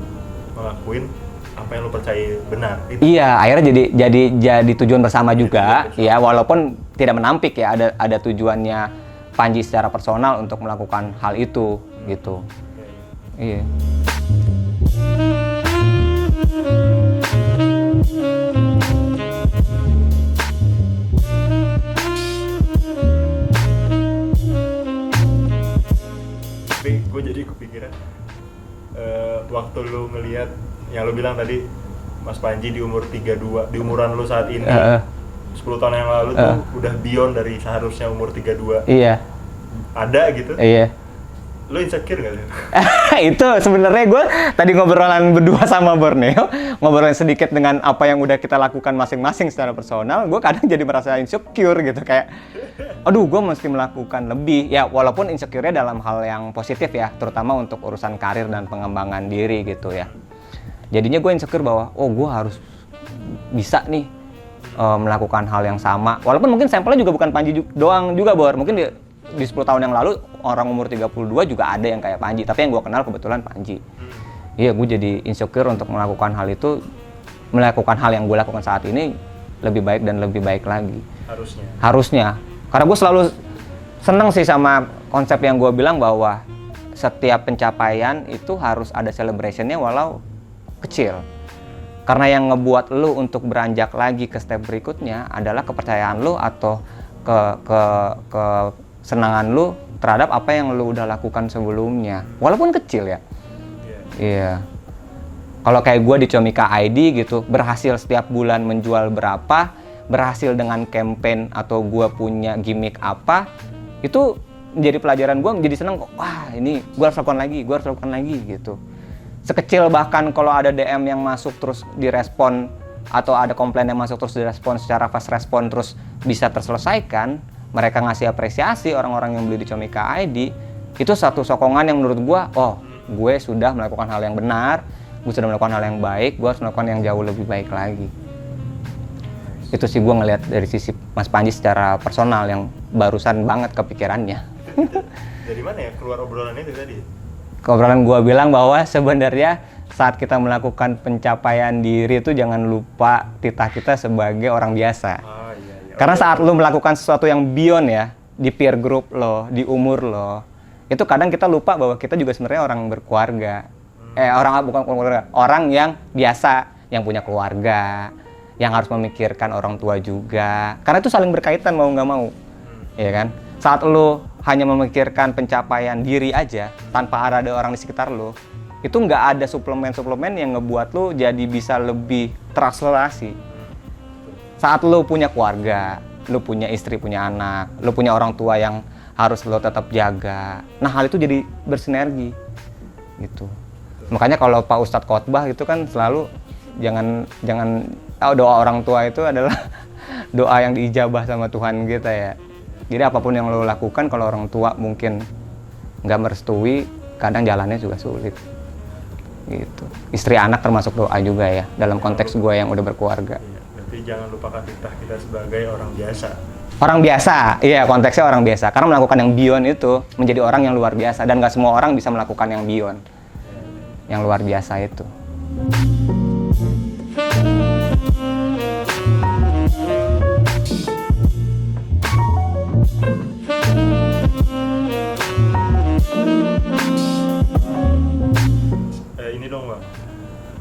ngelakuin apa yang lo percaya benar. Itu. Iya, akhirnya jadi tujuan bersama juga. Ya, walaupun tidak menampik ya, ada tujuannya Panji secara personal untuk melakukan hal itu gitu. Iya. Tapi gue jadi kepikiran waktu lu ngelihat yang lu bilang tadi, Mas Panji di umur 32, di umuran lu saat ini 10 tahun yang lalu tuh udah beyond dari seharusnya umur 32. Iya. Ada gitu. Iya. Lu insecure gak sih? Itu sebenarnya gue tadi ngobrolan berdua sama Borneo, ngobrolin sedikit dengan apa yang udah kita lakukan masing-masing secara personal. Gue kadang jadi merasa insecure gitu, kayak aduh gue mesti melakukan lebih ya, walaupun insecure-nya dalam hal yang positif ya, terutama untuk urusan karir dan pengembangan diri gitu ya. Jadinya gue insecure bahwa oh gue harus bisa nih melakukan hal yang sama, walaupun mungkin sampelnya juga bukan Panji doang juga, Bor. Mungkin di 10 tahun yang lalu orang umur 32 juga ada yang kayak Panji, tapi yang gue kenal kebetulan Panji. Iya, gue jadi insecure untuk melakukan hal itu, melakukan hal yang gue lakukan saat ini lebih baik dan lebih baik lagi. Harusnya. Karena gue selalu seneng sih sama konsep yang gue bilang bahwa setiap pencapaian itu harus ada celebration-nya walau kecil. Karena yang ngebuat lu untuk beranjak lagi ke step berikutnya adalah kepercayaan lu atau kesenangan lu terhadap apa yang lu udah lakukan sebelumnya, walaupun kecil ya. Iya. Kalau kayak gue di Comika ID gitu, berhasil setiap bulan menjual berapa, berhasil dengan campaign atau gue punya gimmick apa, itu menjadi pelajaran gue, menjadi seneng kok. Wah ini gue harus lakukan lagi gitu. Sekecil bahkan kalau ada DM yang masuk terus direspon, atau ada komplain yang masuk terus direspon secara fast respon terus bisa terselesaikan, mereka ngasih apresiasi orang-orang yang beli di Comika ID, itu satu sokongan yang menurut gue, oh gue sudah melakukan hal yang benar, gue sudah melakukan hal yang baik, gue harus melakukan yang jauh lebih baik lagi. Itu sih gue ngelihat dari sisi Mas Panji secara personal yang barusan banget kepikirannya. Dari mana ya keluar obrolan itu tadi? Obrolan gue bilang bahwa sebenarnya saat kita melakukan pencapaian diri itu jangan lupa kita sebagai orang biasa. Oh, iya. Karena saat lu melakukan sesuatu yang beyond ya, di peer group lo, di umur lo, itu kadang kita lupa bahwa kita juga sebenarnya orang berkeluarga. Orang yang biasa, yang punya keluarga, yang harus memikirkan orang tua juga. Karena itu saling berkaitan mau nggak mau, ya kan? Saat lo hanya memikirkan pencapaian diri aja, tanpa ada orang di sekitar lo, itu nggak ada suplemen-suplemen yang ngebuat lo jadi bisa lebih terakselerasi. Saat lo punya keluarga, lo punya istri, punya anak, lo punya orang tua yang harus lo tetap jaga. Nah hal itu jadi bersinergi, gitu. Makanya kalau Pak Ustadz khotbah itu kan selalu jangan doa orang tua itu adalah doa yang diijabah sama Tuhan kita ya. Jadi apapun yang lo lakukan kalau orang tua mungkin nggak merestui, kadang jalannya juga sulit. Gitu. Istri anak termasuk doa juga ya dalam konteks gue yang udah berkeluarga. Iya, berarti jangan lupakan kita sebagai orang biasa. Orang biasa, iya konteksnya orang biasa. Karena melakukan yang beyond itu menjadi orang yang luar biasa dan nggak semua orang bisa melakukan yang beyond, yang luar biasa itu. Ini dong Bang,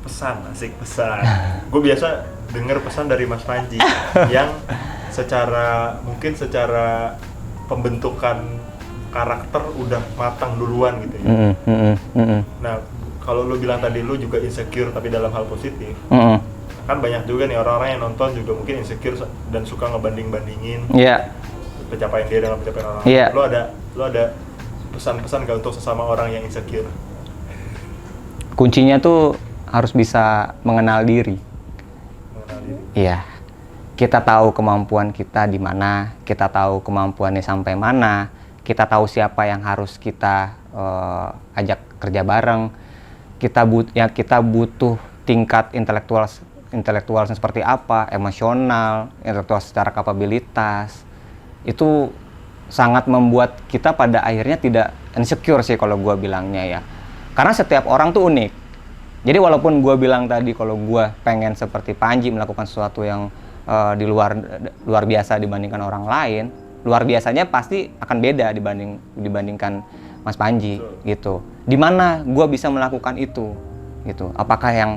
pesan, asik pesan. Gue biasa denger pesan dari Mas Panji yang mungkin secara pembentukan karakter udah matang duluan gitu ya. Nah, kalau lu bilang tadi lu juga insecure tapi dalam hal positif, kan banyak juga nih orang-orang yang nonton juga mungkin insecure dan suka ngebanding-bandingin pencapaian dia dengan pencapaian orang lain. Lu ada pesan-pesan gak untuk sesama orang yang insecure? Kuncinya tuh harus bisa mengenal diri. Mengenal diri. Iya. Kita tahu kemampuan kita di mana, kita tahu kemampuannya sampai mana, kita tahu siapa yang harus kita ajak kerja bareng. Kita butuh tingkat intelektual seperti apa, emosional, intelektual secara kapabilitas. Itu sangat membuat kita pada akhirnya tidak insecure sih kalau gua bilangnya ya. Karena setiap orang tuh unik. Jadi walaupun gue bilang tadi kalau gue pengen seperti Panji melakukan sesuatu yang di luar biasa dibandingkan orang lain, luar biasanya pasti akan beda dibandingkan Mas Panji gitu. Di mana gue bisa melakukan itu gitu. Apakah yang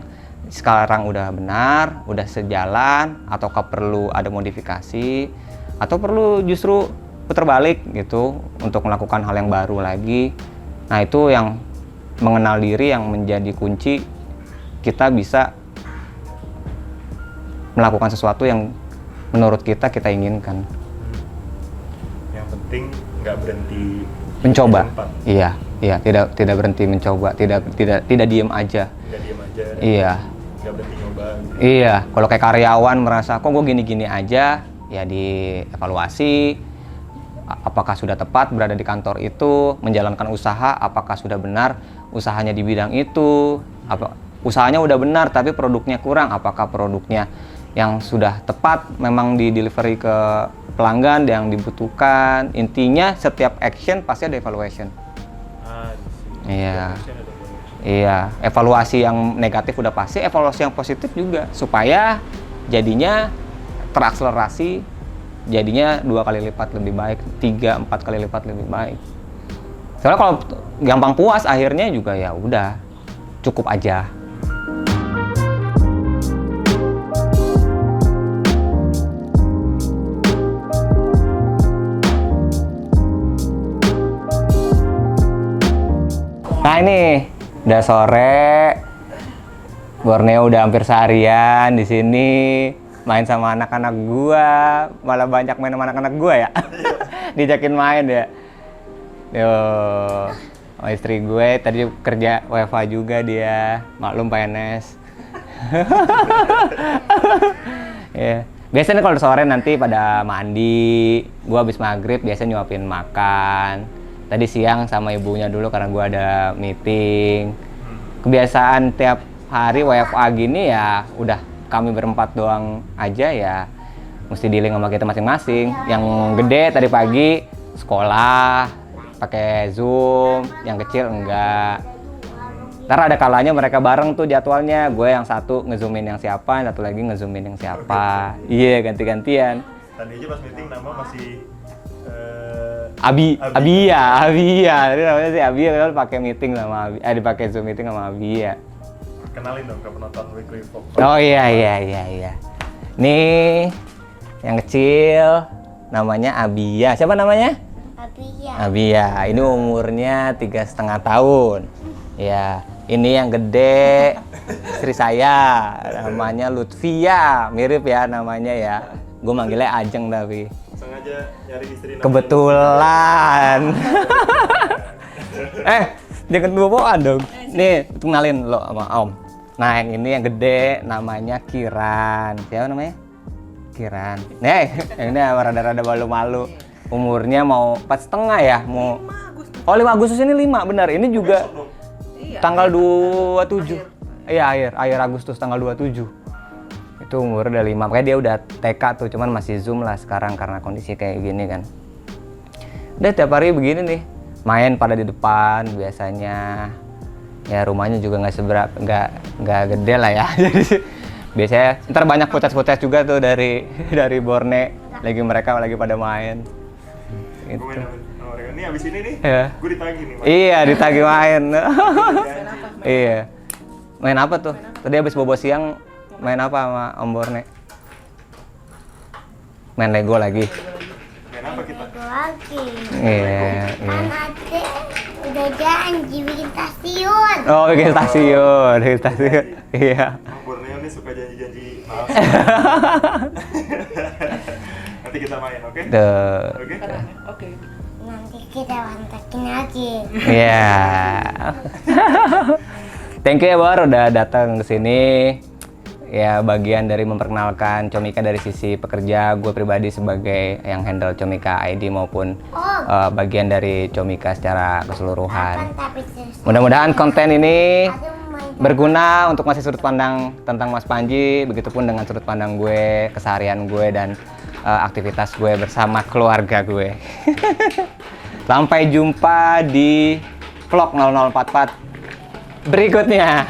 sekarang udah benar, udah sejalan, ataukah perlu ada modifikasi, atau perlu justru putar balik gitu untuk melakukan hal yang baru lagi. Nah itu yang mengenal diri yang menjadi kunci kita bisa melakukan sesuatu yang menurut kita inginkan. Yang penting nggak berhenti mencoba. Iya, tidak berhenti mencoba, tidak diem aja. Nggak diem aja. Iya. Nggak berhenti nyoba. Gitu. Iya, kalau kayak karyawan merasa kok gue gini-gini aja, ya dievaluasi. Apakah sudah tepat berada di kantor itu, menjalankan usaha, apakah sudah benar usahanya di bidang itu, usahanya udah benar tapi produknya kurang, apakah produknya yang sudah tepat memang di delivery ke pelanggan yang dibutuhkan. Intinya setiap action pasti ada evaluation. Iya, evaluasi yang negatif udah pasti, evaluasi yang positif juga supaya jadinya terakselerasi. Jadinya 2 kali lipat lebih baik, 3-4 kali lipat lebih baik. Soalnya kalau gampang puas akhirnya juga ya udah cukup aja. Nah ini udah sore, Borneo udah hampir seharian di sini. Main sama anak-anak gua, malah banyak main sama anak-anak gua ya. Diajakin main ya. Yo, sama istri gue tadi kerja WFH juga dia, maklum PNS. Ya, biasanya kalau sore nanti pada mandi, gue habis maghrib biasa nyuapin makan. Tadi siang sama ibunya dulu karena gue ada meeting. Kebiasaan tiap hari WFA gini ya udah kami berempat doang aja ya. Mesti dealing sama kita masing-masing. Yang gede tadi pagi sekolah pakai Zoom, yang kecil enggak. Ntar ada kalanya mereka bareng tuh jadwalnya. Gue yang satu ngezoomin yang siapa, yang satu lagi ngezoomin yang siapa. Iya, ganti-gantian. Tadi aja pas meeting nama masih Abia. Jadi namanya si Abia kan pakai meeting sama Abia. Dipakai Zoom meeting sama Abia. Kenalin dong ke penonton Weekly Vlog. Oh iya. Nih yang kecil namanya Abia. Siapa namanya? Abia. Ini umurnya 3,5 tahun. Ya, ini yang gede istri saya. Namanya Lutfia. Mirip ya namanya ya. Gue manggilnya Ajeng tapi. Sengaja nyari istri namanya Kebetulan. Jangan bohongan dong. Nih, kenalin lo sama Om. Nah, yang ini yang gede namanya Kiran. Siapa namanya? Kiran. Nih, yang ini rada-rada malu-malu. Umurnya mau 4,5 ya, mau 5 Agustus ini 5, benar. Ini juga tanggal 27. Iya, akhir Agustus tanggal 27. Itu umur udah 5, makanya dia udah TK tuh, cuman masih Zoom lah sekarang karena kondisi kayak gini kan. Udah tiap hari begini nih, main pada di depan biasanya. Ya rumahnya juga nggak gede lah ya. Jadi biasanya ntar banyak potes-potes juga tuh dari Borne, mereka lagi pada main. Gitu. Gue main sama mereka. Nih abis ini nih, Ya. gue ditagih nih. Iya, ditagih main. Iya. Main apa tuh? Tadi habis bobo siang main apa sama Om Borne? Main Lego lagi. Main apa kita? Iya. Kan Ade udah janji bikin stasiun. Oh, bikin stasiun. Iya. Bang Borneo nih suka janji-janji palsu. Nanti kita main, oke? Oke. Nanti kita mantakin aja. Iya. Thank you ya Bor udah datang ke sini. Ya bagian dari memperkenalkan Comika dari sisi pekerja, gue pribadi sebagai yang handle Comika ID maupun bagian dari Comika secara keseluruhan. Mudah-mudahan konten ini berguna untuk ngasih sudut pandang tentang Mas Panji, begitupun dengan sudut pandang gue, keseharian gue dan aktivitas gue bersama keluarga gue. Sampai jumpa di vlog 0044 berikutnya.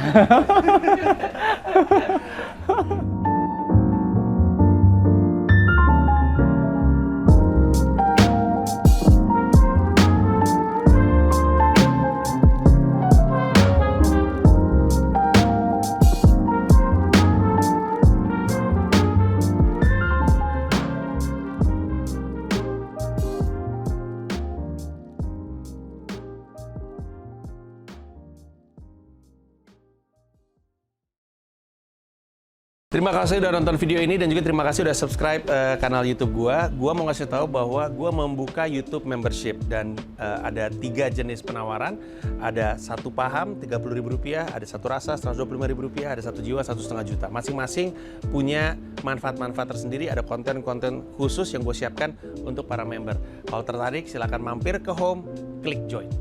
Terima kasih udah nonton video ini dan juga terima kasih udah subscribe kanal YouTube gua. Gua mau ngasih tahu bahwa gua membuka YouTube membership dan ada 3 jenis penawaran. Ada 1 paham Rp30.000, ada 1 rasa Rp125.000, ada 1 jiwa Rp1,5 juta. Masing-masing punya manfaat-manfaat tersendiri. Ada konten-konten khusus yang gue siapkan untuk para member. Kalau tertarik silahkan mampir ke home, klik join.